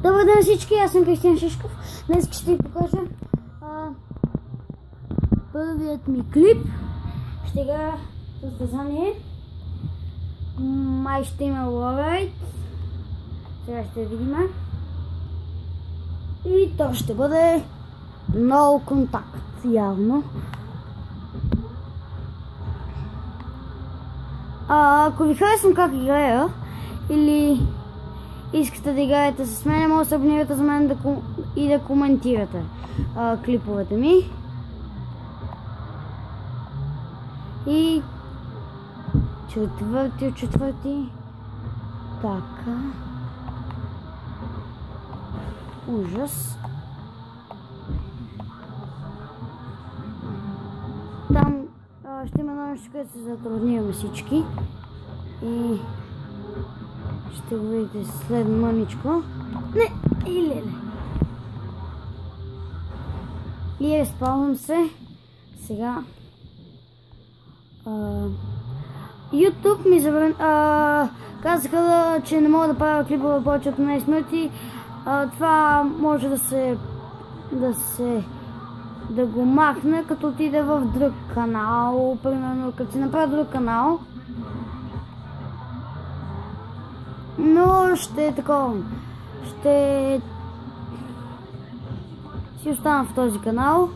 Добър ден всички, аз съм Кристиан Шишков. Днес ще ви покажа първият ми клип. Ще играя състезание. Май ще има лоурайд. Сега ще видим. И то ще бъде много контакт, явно. Ако ви харесвам как играя или искате да играете с мен, може да се абонирате за мен и да коментирате клиповете ми. И четвърти. Така. Ужас. Там ще има нещо, където се затрудняваме всички. И ще го видите след мъничко. Не, или. И разпълвам се. Сега. YouTube ми казаха, че не мога да правя клипове повече от 15 минути. Това може да го махне, като отиде в друг канал. Примерно, като си направя друг канал. Но ще е такова. Ще си остана в този канал.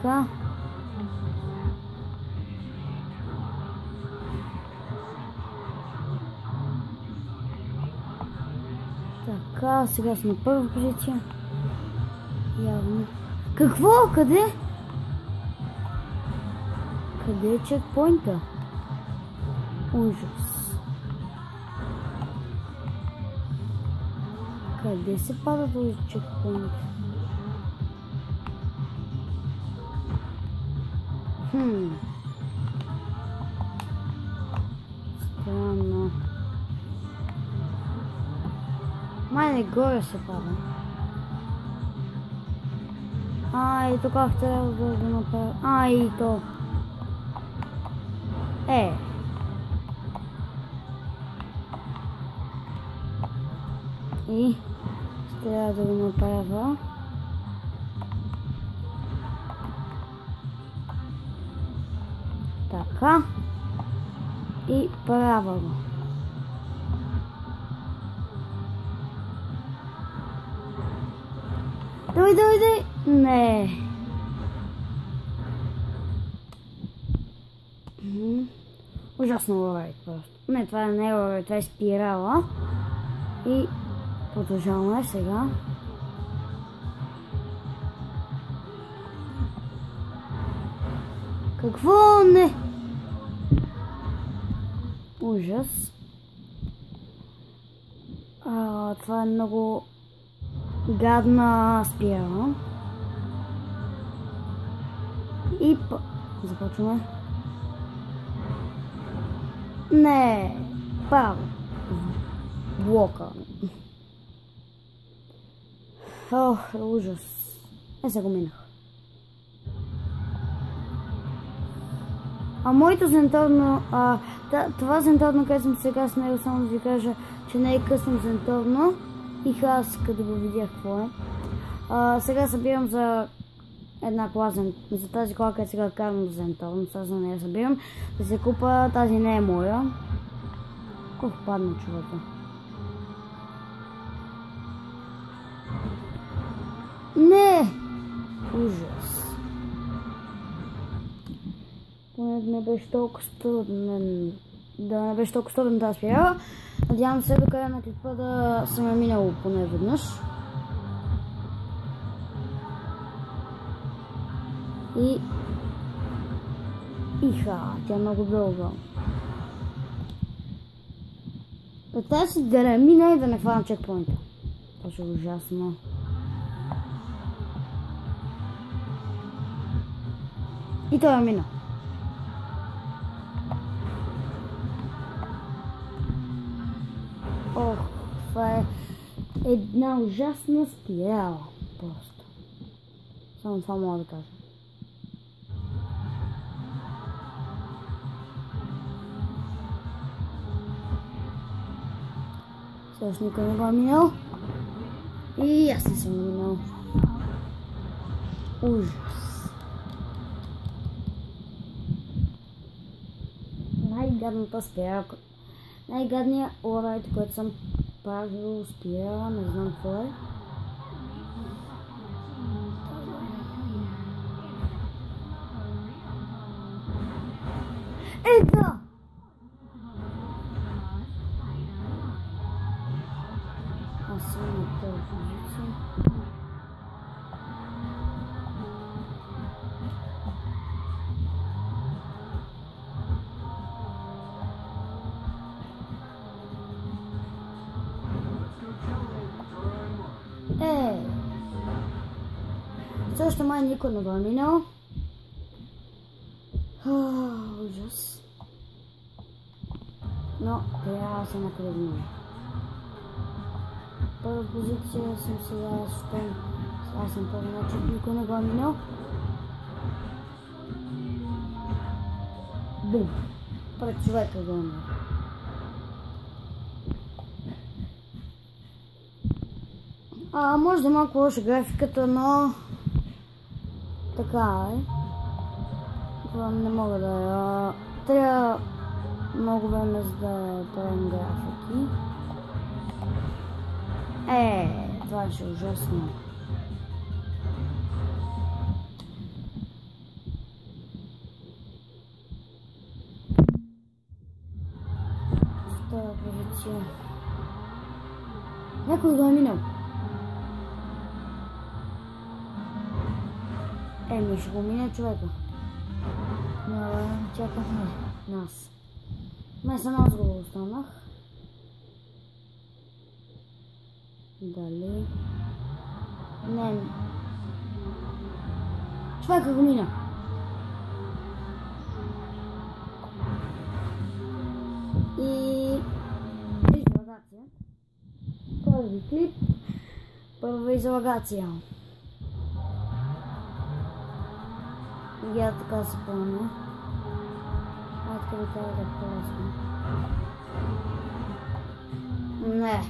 Така. Така, сега сме на първа позиция. Явно. Какво? Къде? Къде е чекпоинта? Ужас. Къде се пада този чекпоинт? Странно. Май не горе се пада. И тук трябва да направя. И то. И трябва да го направя. Така. И правя го. Давай. Не. Ужасно лоурайд просто. Не, това не е лоурайд, това е спирала. И продължаваме сега. Какво не? Ужас. Това е много гадна спирала. И започваме. Не, право. Блока. Ужас. Сега го минах. Моето зенторно, това зенторно, където съм сега с него, само да ви кажа, че не е късно зенторно. И аз като го видях какво е. Сега събирам за една кола, за тази кола, където сега карам зенторно, сега за нея събирам. Да се купа, тази не е моя. Колко падна човека. Не! Ужас. Поне да не беше толкова труден. Да не беше толкова труден тази спирала. Надявам се до края на клипа да съм я минало поне веднъж. Тя е много дълга. Представя си да не мина и да не хвана чекпоинта. Това ще е ужасно. И той я мина. Това е една ужасна спирала. Просто. Само това мога да кажа. Също никой не го е минал. И аз не съм го минал. Ужас. Най-гадната спиралка. Най-гадният урайд, който съм правил спирала, не знам какво е. Да! Аз съм на тази позиция. Също май никой не го е минал. Ужас. Но трябва да се напредна. Първа позиция съм сега, защото аз съм първи начин, никой не го е минал. Бум! Пред човека го е минал. Може да е малко лоша графиката, но така е. Това не мога да... Трябва много време за да правим графики. Това ще е ужасно. Втора позиция. Някой го е минал. Ще го мине човека. Чакахме нас. Май само аз го останах. Дали? Не. Човека го мина. И... излагация. Първи клип. Първа излагация. Я така се помня. Така ви трябва да е по-лесно. Не.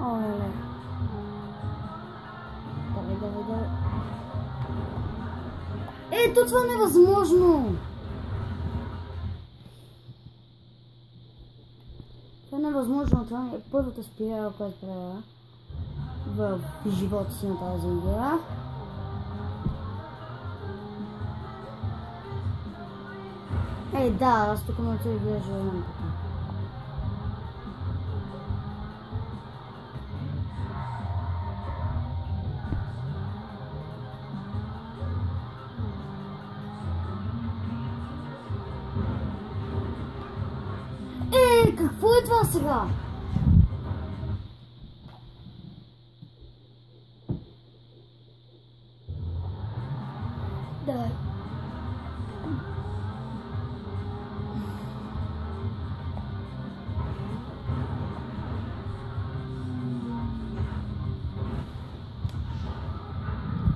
Оле. Давай. Ето това е невъзможно! Това е невъзможно, това е първата спирала, която правя в живота си на тази игра. Да, аз тук на това гледаш едно пъти. Какво е това сега? Давай.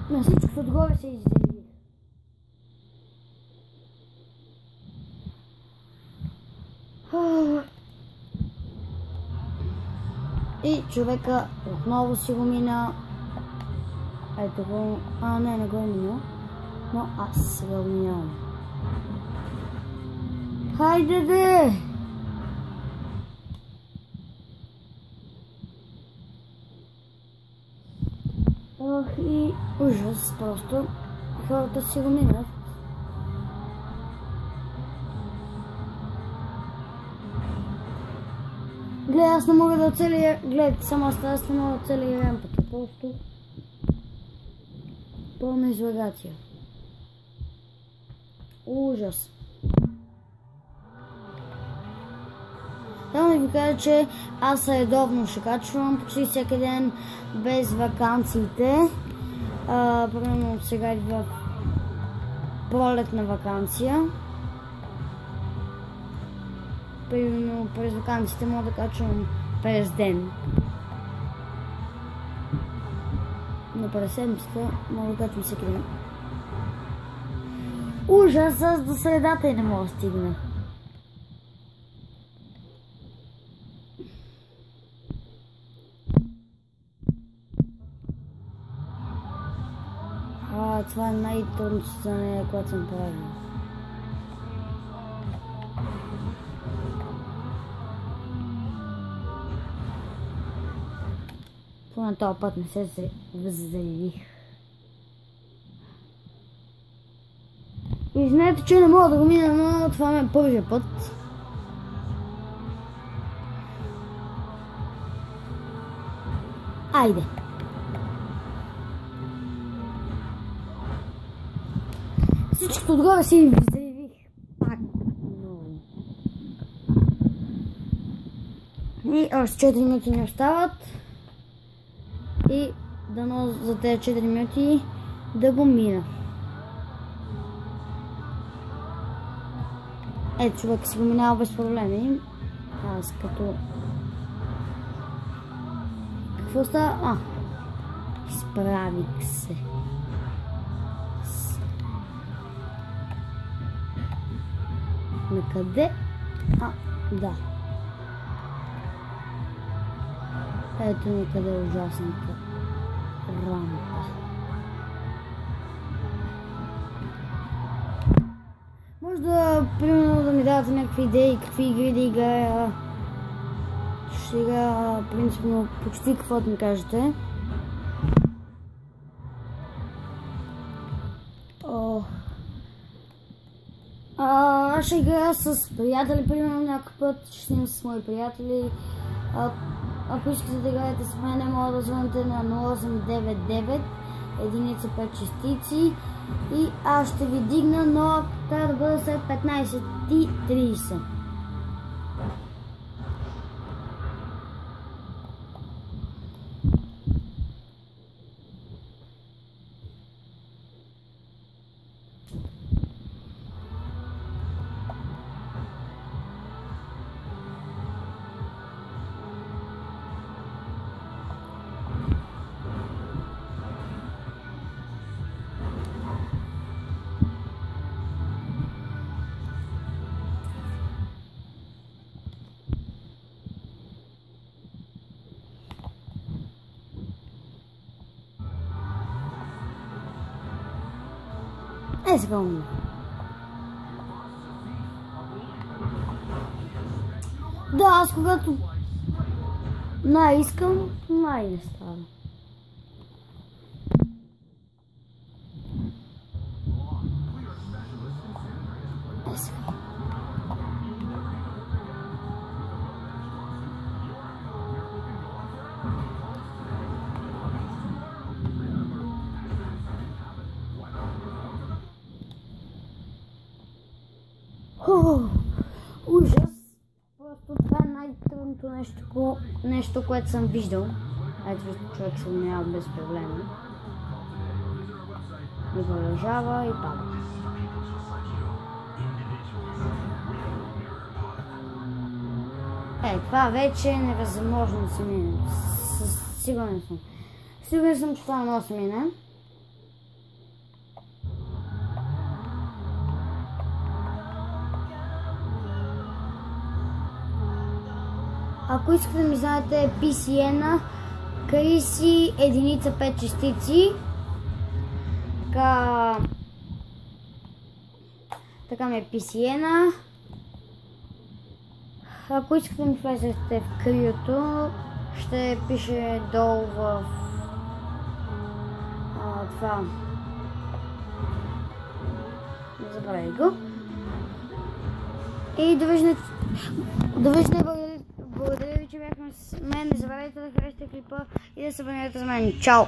На всичко отгоре се изделих. И човека отново си го мина. Ето го. Не го е минал. Но аз сега го минавам. Хайде де! И ужас просто. Хората си го минат. Гледай, аз не мога да оцеля... Гледайте, само аз не мога да оцеля рампата. Просто... пълна излагация. Ужас. Трябва да ви кажа, че аз редовно ще качвам почти всеки ден без ваканциите. Примерно сега идва пролетна ваканция. Примерно през ваканциите мога да качвам през ден. през седмицата мога да качвам всеки ден. Ужас, аз до средата и не мога да стигна. Това е най-трудното състезание, което съм правил. На този път не се заявих. И знаете, че не мога да го мина, но това ми е първия път. Айде! Всичкото отгоре си заявих. Пак много. И още 4 минути не остават. И дано за тези 4 минути да го мина. Ето, човек си го минава без проблеми. Аз като... Какво става? Изправих се. Накъде? Да. Ето накъде е ужасната рампа. Може да, примерно, да ми давате някакви идеи, какви игри да играя. Ще играя, принципно, почти каквото ми кажете. Аз ще играя с приятели, примерно, някакъв път ще снимам с мои приятели. Ако искате да играете с мен, може да звъните на 0899 105 частици и аз ще ви дигна, но трябва да бъде след 15:30. Let's go. Да, аз когато искам, не става. Ужас! Просто това е най-трудното нещо, което съм виждал. Ето, човек се минава без проблеми. И продължава и пада. Това вече е невъзможно да се мине. Сигурен съм. Сигурен съм, че това не може да се мине. Ако искате да ми знаете PCN, Криси 1.5 частици. Така ми е PCN. Ако искате да ми влезете в криото, ще пише долу в това. Не забравяй го. И довиждане. Благодаря ви, че бяхме с мен. Не забравяйте да харесате клипа и да се абонирате за мен. Чао!